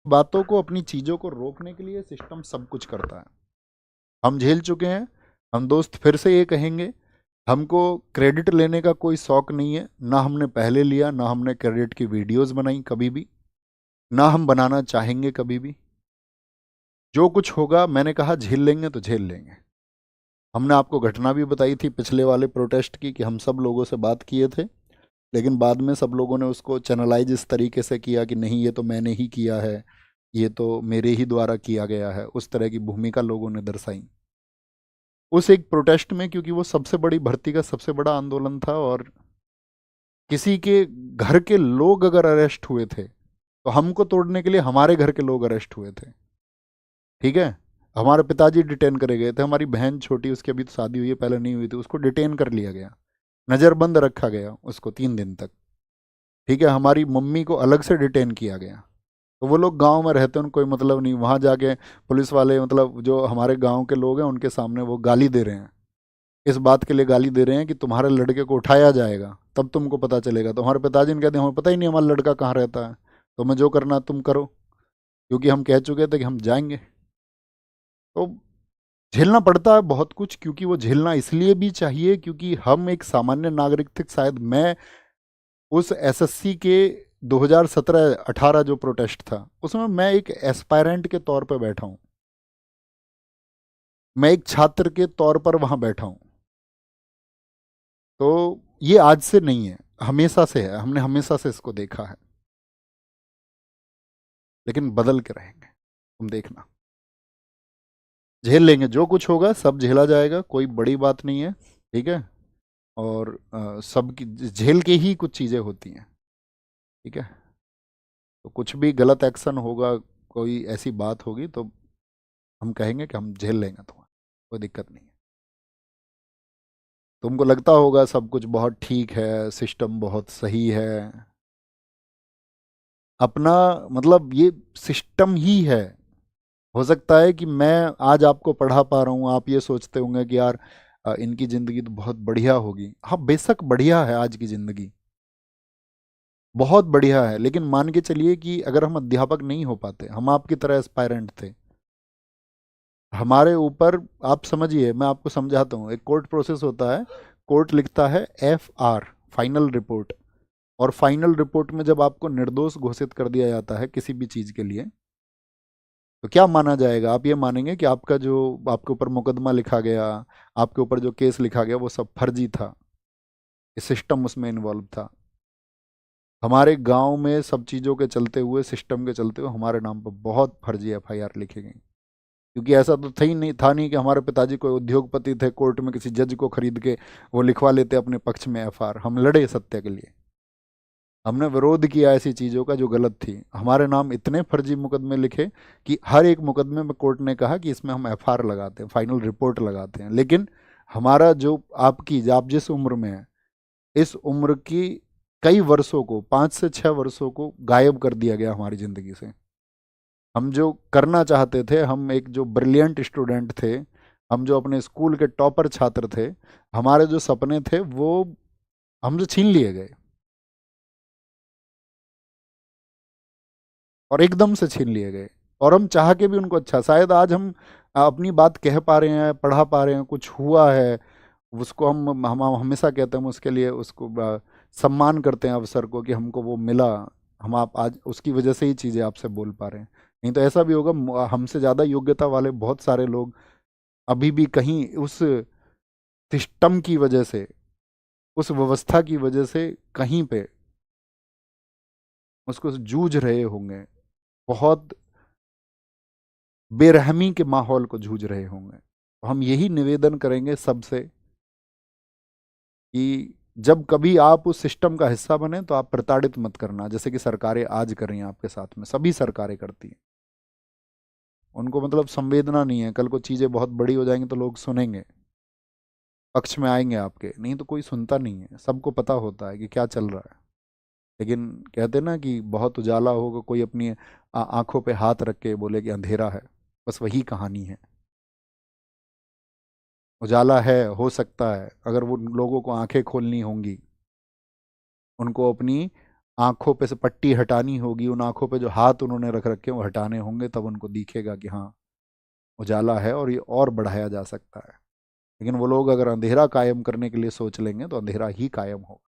बातों को, अपनी चीज़ों को रोकने के लिए सिस्टम सब कुछ करता है। हम झेल चुके हैं। हम दोस्त फिर से ये कहेंगे, हमको क्रेडिट लेने का कोई शौक नहीं है, ना हमने पहले लिया, ना हमने क्रेडिट की वीडियोस बनाई कभी भी, ना हम बनाना चाहेंगे कभी भी। जो कुछ होगा, मैंने कहा झेल लेंगे तो झेल लेंगे। हमने आपको घटना भी बताई थी पिछले वाले प्रोटेस्ट की, कि हम सब लोगों से बात किए थे, लेकिन बाद में सब लोगों ने उसको चैनलाइज इस तरीके से किया कि नहीं ये तो मैंने ही किया है, ये तो मेरे ही द्वारा किया गया है, उस तरह की भूमिका लोगों ने दर्शाई उस एक प्रोटेस्ट में, क्योंकि वो सबसे बड़ी भर्ती का सबसे बड़ा आंदोलन था। और किसी के घर के लोग अगर अरेस्ट हुए थे, तो हमको तोड़ने के लिए हमारे घर के लोग अरेस्ट हुए थे। ठीक है, हमारे पिताजी डिटेन करे गए थे, हमारी बहन छोटी, उसकी अभी तो शादी हुई है, पहले नहीं हुई थी, उसको डिटेन कर लिया गया, नज़रबंद रखा गया उसको 3 दिन तक। ठीक है, हमारी मम्मी को अलग से डिटेन किया गया। तो वो लोग गांव में रहते हैं, उनको कोई मतलब नहीं, वहां जाके पुलिस वाले, मतलब जो हमारे गांव के लोग हैं, उनके सामने वो गाली दे रहे हैं। इस बात के लिए गाली दे रहे हैं कि तुम्हारे लड़के को उठाया जाएगा, तब तुमको पता चलेगा। तो हमारे पिताजी ने कहते हैं हमें पता ही नहीं हमारा लड़का कहाँ रहता है, तो हमें जो करना तुम करो, क्योंकि हम कह चुके थे कि हम जाएंगे। तो झेलना पड़ता है बहुत कुछ, क्योंकि वो झेलना इसलिए भी चाहिए क्योंकि हम एक सामान्य नागरिक थे। शायद मैं उस एसएससी के 2017-18 जो प्रोटेस्ट था, उसमें मैं एक एस्पायरेंट के तौर पर बैठा हूँ, मैं एक छात्र के तौर पर वहां बैठा हूँ। तो ये आज से नहीं है, हमेशा से है, हमने हमेशा से इसको देखा है। लेकिन बदल के रहेंगे, तुम देखना। झेल लेंगे, जो कुछ होगा सब झेला जाएगा, कोई बड़ी बात नहीं है। ठीक है, और सब की झेल के ही कुछ चीज़ें होती हैं। ठीक है, तो कुछ भी गलत एक्शन होगा, कोई ऐसी बात होगी, तो हम कहेंगे कि हम झेल लेंगे, तुम्हारा कोई दिक्कत नहीं है। तुमको लगता होगा सब कुछ बहुत ठीक है, सिस्टम बहुत सही है, अपना मतलब ये सिस्टम ही है। हो सकता है कि मैं आज आपको पढ़ा पा रहा हूँ, आप ये सोचते होंगे कि यार इनकी ज़िंदगी तो बहुत बढ़िया होगी। हाँ, बेशक बढ़िया है, आज की ज़िंदगी बहुत बढ़िया है, लेकिन मान के चलिए कि अगर हम अध्यापक नहीं हो पाते, हम आपकी तरह एस्पायरेंट थे, हमारे ऊपर, आप समझिए, मैं आपको समझाता हूँ। एक कोर्ट प्रोसेस होता है, कोर्ट लिखता है FR, फाइनल रिपोर्ट, और फाइनल रिपोर्ट में जब आपको निर्दोष घोषित कर दिया जाता है किसी भी चीज़ के लिए, तो क्या माना जाएगा? आप ये मानेंगे कि आपका जो आपके ऊपर मुकदमा लिखा गया, आपके ऊपर जो केस लिखा गया, वो सब फर्जी था, सिस्टम उसमें इन्वॉल्व था। हमारे गांव में सब चीज़ों के चलते हुए, सिस्टम के चलते हुए, हमारे नाम पर बहुत फर्जी FIR लिखी गई। क्योंकि ऐसा तो था नहीं कि हमारे पिताजी कोई उद्योगपति थे, कोर्ट में किसी जज को खरीद के वो लिखवा लेते अपने पक्ष में FR। हम लड़े सत्य के लिए, हमने विरोध किया ऐसी चीज़ों का जो गलत थी। हमारे नाम इतने फर्जी मुकदमे लिखे कि हर एक मुकदमे में कोर्ट ने कहा कि इसमें हम FR लगाते हैं, फाइनल रिपोर्ट लगाते हैं। लेकिन हमारा जो आप जिस उम्र में हैं, इस उम्र की कई वर्षों को, 5 से 6 वर्षों को गायब कर दिया गया हमारी ज़िंदगी से। हम जो करना चाहते थे, हम एक जो ब्रिलियंट स्टूडेंट थे, हम जो अपने स्कूल के टॉपर छात्र थे, हमारे जो सपने थे वो हमसे छीन लिए गए, और एकदम से छीन लिए गए। और हम चाह के भी उनको, अच्छा शायद आज हम अपनी बात कह पा रहे हैं, पढ़ा पा रहे हैं, कुछ हुआ है, उसको हम हमेशा कहते हैं, हम उसके लिए उसको सम्मान करते हैं अवसर को, कि हमको वो मिला। हम आप आज उसकी वजह से ही चीज़ें आपसे बोल पा रहे हैं। नहीं तो ऐसा भी होगा, हमसे ज़्यादा योग्यता वाले बहुत सारे लोग अभी भी कहीं उस सिस्टम की वजह से, उस व्यवस्था की वजह से कहीं पे उसको जूझ रहे होंगे, बहुत बेरहमी के माहौल को जूझ रहे होंगे। तो हम यही निवेदन करेंगे सबसे, कि जब कभी आप उस सिस्टम का हिस्सा बने, तो आप प्रताड़ित मत करना, जैसे कि सरकारें आज कर रही हैं आपके साथ में, सभी सरकारें करती हैं। उनको मतलब संवेदना नहीं है, कल को चीज़ें बहुत बड़ी हो जाएंगी तो लोग सुनेंगे, पक्ष में आएंगे आपके, नहीं तो कोई सुनता नहीं है, सबको पता होता है कि क्या चल रहा है। लेकिन कहते ना कि बहुत उजाला होगा, कोई अपनी आंखों पे हाथ रख के बोले कि अंधेरा है, बस वही कहानी है। उजाला है, हो सकता है, अगर वो लोगों को आंखें खोलनी होंगी, उनको अपनी आंखों पे से पट्टी हटानी होगी, उन आंखों पे जो हाथ उन्होंने रख रखे हैं वो हटाने होंगे, तब उनको दिखेगा कि हाँ उजाला है और ये और बढ़ाया जा सकता है। लेकिन वो लोग अगर अंधेरा कायम करने के लिए सोच लेंगे तो अंधेरा ही कायम होगा।